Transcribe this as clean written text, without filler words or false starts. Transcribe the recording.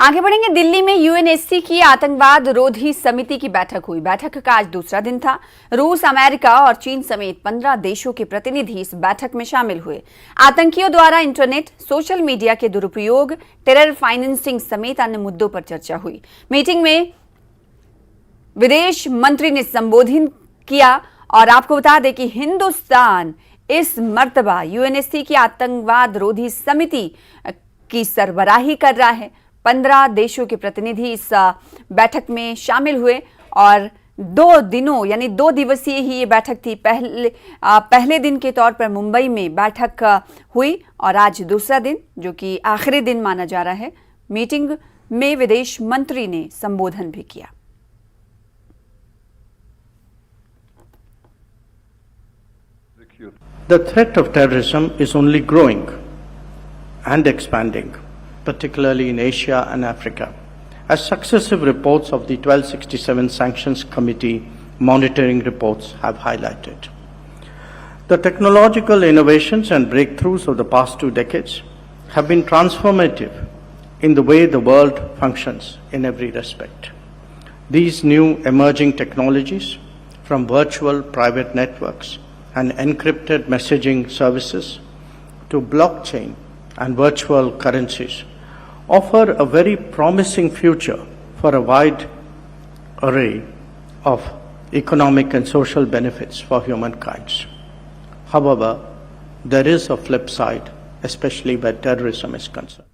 आगे बढ़ेंगे। दिल्ली में यूएनएससी की आतंकवाद रोधी समिति की बैठक हुई। बैठक का आज दूसरा दिन था। रूस, अमेरिका और चीन समेत 15 देशों के प्रतिनिधि इस बैठक में शामिल हुए। आतंकियों द्वारा इंटरनेट, सोशल मीडिया के दुरुपयोग, टेरर फाइनेंसिंग समेत अन्य मुद्दों पर चर्चा हुई। मीटिंग में विदेश मंत्री ने संबोधित किया और आपको बता दें कि हिंदुस्तान इस मर्तबा यूएनएससी की आतंकवाद रोधी समिति की सरबराही कर रहा है। 15 देशों के प्रतिनिधि इस बैठक में शामिल हुए और 2 दिनों यानी 2 दिवसीय ही ये बैठक थी। पहले दिन के तौर पर मुंबई में बैठक हुई और आज दूसरा दिन, जो कि आखिरी दिन माना जा रहा है। मीटिंग में विदेश मंत्री ने संबोधन भी किया। The threat of terrorism is only growing and expanding, particularly in Asia and Africa, as successive reports of the 1267 Sanctions Committee monitoring reports have highlighted. The technological innovations and breakthroughs of the past 2 decades have been transformative in the way the world functions in every respect. These new emerging technologies, from virtual private networks and encrypted messaging services to blockchain and virtual currencies, offer a very promising future for a wide array of economic and social benefits for humankind. However, there is a flip side, especially where terrorism is concerned.